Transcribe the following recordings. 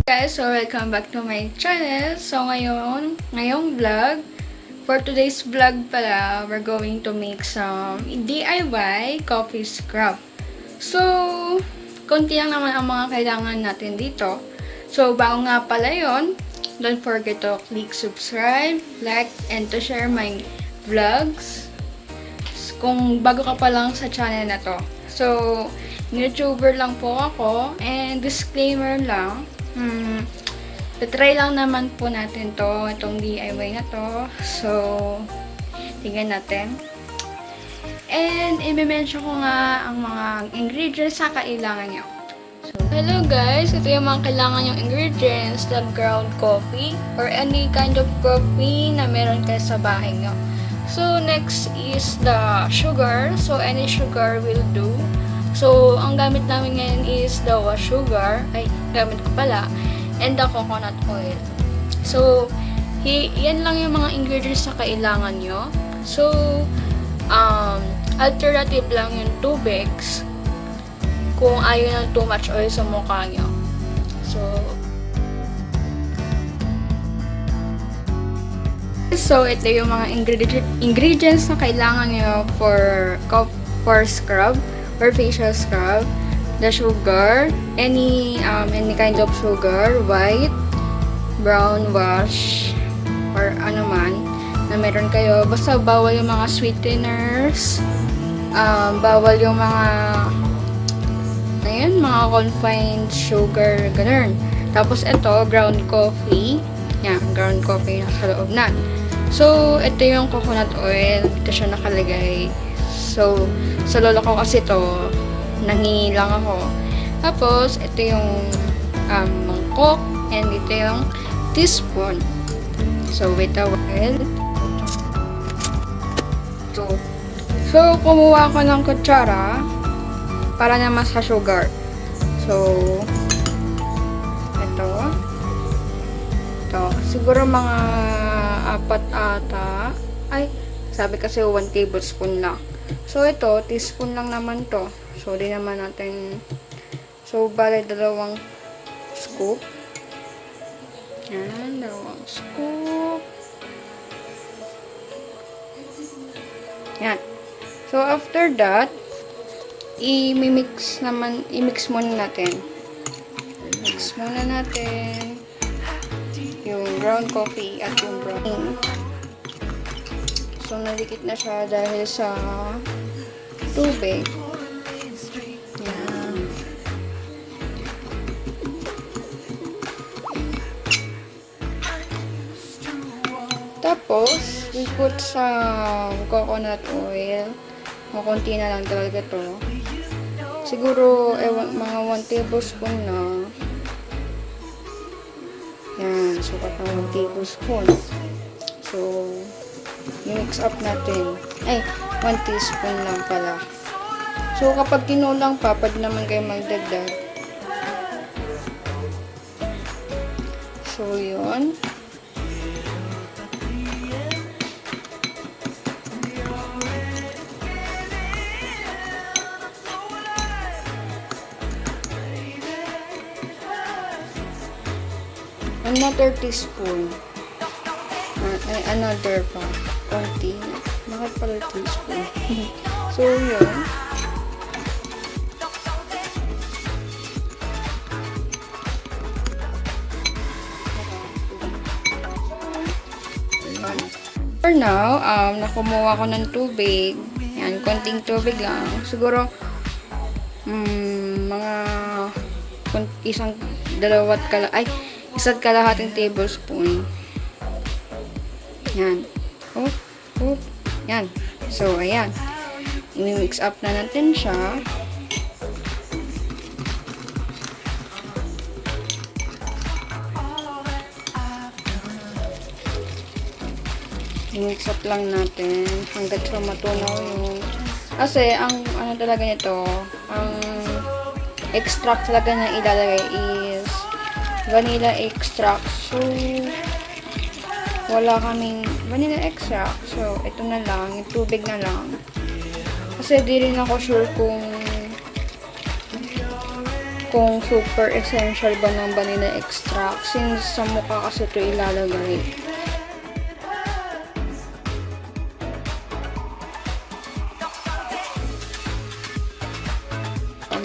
Guys, so welcome back to my channel. So ngayong vlog, for today's vlog pala, we're going to make some DIY coffee scrub. So, konti lang naman ang mga kailangan natin dito. So, bago nga pala yon, don't forget to click subscribe, like, and to share my vlogs. Kung bago ka pa lang sa channel na to. So, YouTuber lang po ako, and disclaimer lang, try lang naman po natin itong DIY na to. So, tingnan natin. And, i-mention ko nga ang mga ingredients na kailangan nyo. So, hello guys! Ito yung mga kailangan yung ingredients, the ground coffee, or any kind of coffee na meron kayo sa bahay nyo. So, next is the sugar. So, any sugar will do. So, ang gamit namin ngayon is the sugar. Ay, gamit ko pala. And the coconut oil. So, yan lang yung mga ingredients na kailangan nyo. So, alternative lang yung tubigs kung ayaw ng too much oil sa mukha nyo. So, ito yung mga ingredients na kailangan nyo for scrub or facial scrub. The sugar, any kind of sugar, white, brown, wash, or ano man na meron kayo. Basta bawal yung mga sweeteners, bawal yung mga confined sugar, ganun. Tapos ito, ground coffee. Yan, ground coffee na sa loob na. So, ito yung coconut oil. Ito siya nakalagay. So, sa lola ko kasi ito, nanghingi lang ako. Tapos, ito yung mangkok, and ito yung teaspoon. So, with the oil. So, kumuha ko ng kutsara para naman sa sugar. So, ito. Siguro mga 4 ata. Ay, sabi kasi 1 tablespoon lang. So, ito, teaspoon lang naman to. So, di naman natin. So, bale, 2 scoop. Yan, 2 scoop. Yan. So, after that, i-mix muna natin. Mix muna natin yung ground coffee at yung brown. So, nalikit na siya dahil sa tubig. Yan. Tapos, we put sa coconut oil. Makunti na lang talaga to. Siguro, mga 1 tablespoon na. Yan, sukat ng 1 tablespoon. So, i-mix up natin. Ay, 1 teaspoon lang pala. So, kapag kinulang pa, pwede naman kayo magdagdag. So, yun. Another teaspoon. Another pa. Konti. Bakit pala teaspoon? So, yun. For now, nakumuha ko ng tubig. Yan, konting tubig lang. Siguro, mga isa't kalahating tablespoon. Yan. Yan. So, ayan. I-mix up na natin siya. I-mix up lang natin hanggat sa matunaw yung... Kasi, ang ano talaga nito, ang extract talaga na ilalagay is vanilla extract. So, wala kaming vanilla extract. So, ito na lang. Yung tubig na lang. Kasi di rin ako sure kung kung super essential ba ng vanilla extract since sa mukha kasi ito ilalagay.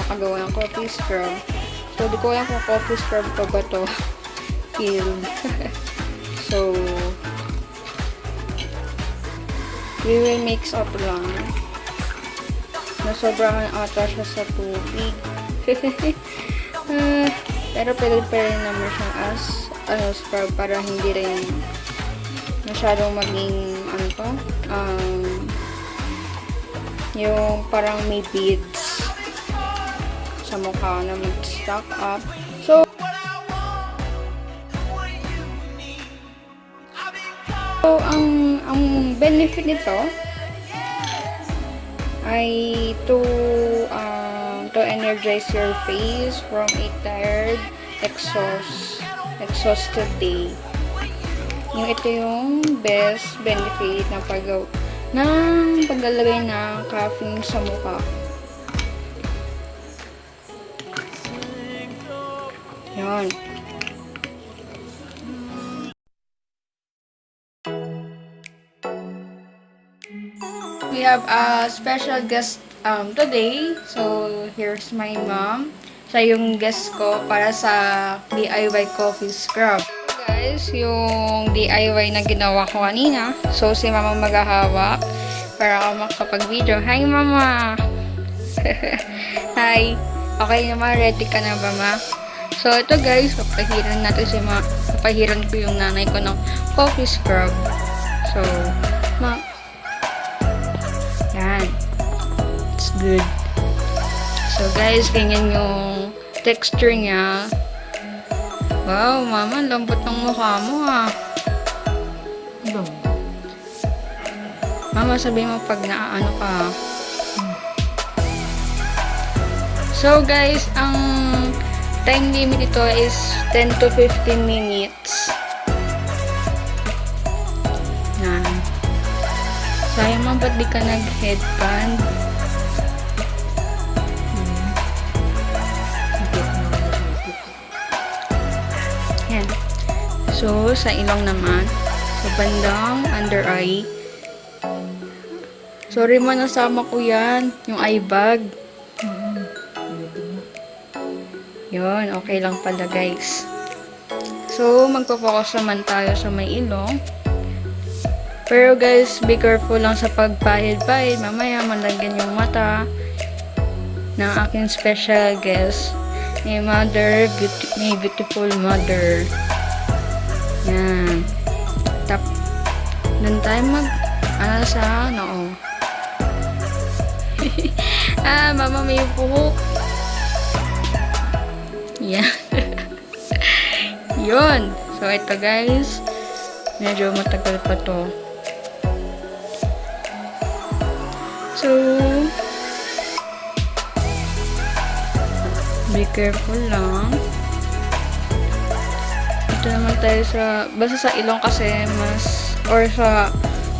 Makagawa ng coffee scrub. So, di ko alam kung coffee scrub pa ba to. Filled. So, we will mix up lang. Nasobrahan ata siya sa tubig. Pero pwede pa rin naman siyang as scrub para hindi rin masyadong maging yung parang may beads sa mukha na mag-stock up. So, ang benefit nito ay to energize your face from a tired, exhausted day. Ito yung best benefit ng paglalagay ng caffeine sa mukha. Yan. We have a special guest today. So, here's my mom. Siya yung guest ko para sa DIY coffee scrub. So guys, yung DIY na ginawa ko kanina. So, si mama maghahawak para ako makapag-video. Hi, mama! Hi! Okay naman, ready ka na ba, ma? So, ito guys, papahiran ko yung nanay ko ng coffee scrub. So, yan. It's good. So, guys, ganyan yung texture niya. Wow, mama, lambot ng mukha mo, ha. Mama, sabi mo pag naaano ka. So, guys, ang time limit ito is 10 to 15 minutes. Yan. Sayang man, ba't di ka nag-headband? Yan. So, sa ilong naman, sa bandang under eye. Sorry man, nasama ko yan. Yung eye bag. Yun, okay lang pala guys. So, magpo-focus naman tayo sa may ilong. Pero guys, be careful lang sa pagpahid-pahid. Mamaya malagyan yung mata ng aking special guest. May beautiful mother. Yan. Doon tayo sa noo. Mama may buhok. Yan. Yun. So, ito guys. Medyo matagal pa to. So, be careful lang. Ito naman tayo basta sa ilong kasi or sa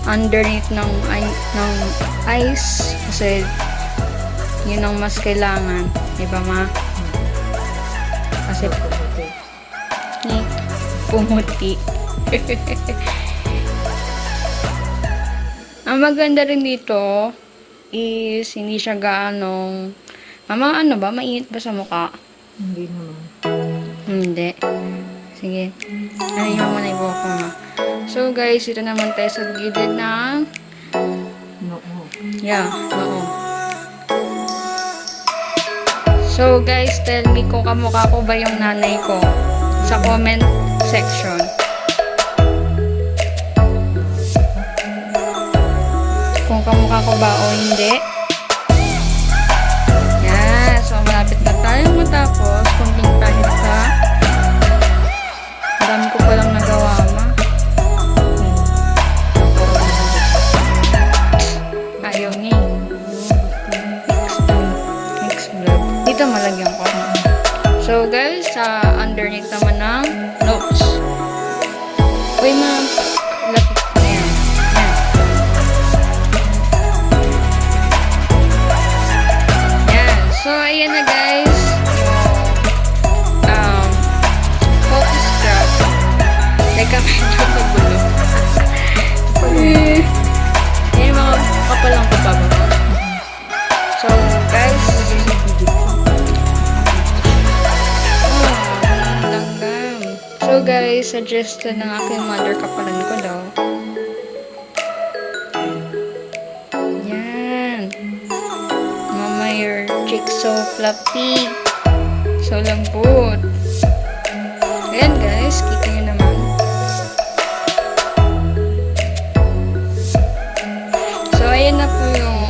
underneath ng eyes kasi yun ang mas kailangan. Diba ma? Kasi pumuti. Ang maganda rin dito is hindi siya gaanong mama, ano ba? Mainit ba sa mukha? Hindi naman. Hindi. Sige. Ano yung muna yung buhok ko nga. So guys, ito naman tayo sa gilid ng Noo. yeah, noo. So guys, tell me kung kamukha ko ba yung nanay ko sa comment section. Kung kamukha ko ba o hindi. Yan. So, malapit na tayong matapos. Kunting pahit ka. Dami ko palang nagawa, ma. Ayaw niya. Next vlog. Dito malagyan ko. So, guys, sa underneath naman ng notes. Uy, ma'am. Lapit na yan. Yan. So, ayan na guys. Teka, medyo magulo. Yan yung mga kapalang papabango. So, guys, langgam. So, guys, suggested ng aking mother kapalan ko daw. Yan. Mama, your cheeks so fluffy. So, lambot. Ayan, guys, kita nyo naman. So, ayan na po yung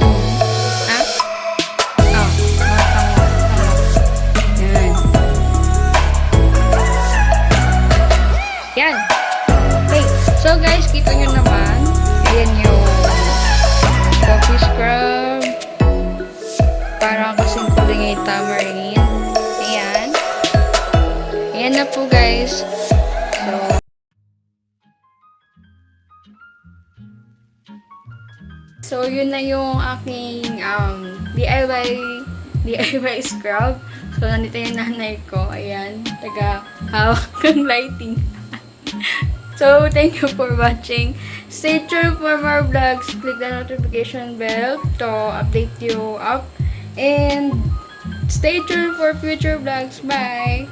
yan. Yan. Okay. So, guys, kita nyo naman. Ayan yung coffee scrub. Parang kasing kulay ng tamarind. Ayan. Ayan na po, guys. So, yun na yung aking DIY scrub. So, nandito yung nanay ko. Ayan. Taga-hawak ng lighting. So, thank you for watching. Stay tuned for more vlogs. Click the notification bell to update you up. And stay tuned for future vlogs. Bye!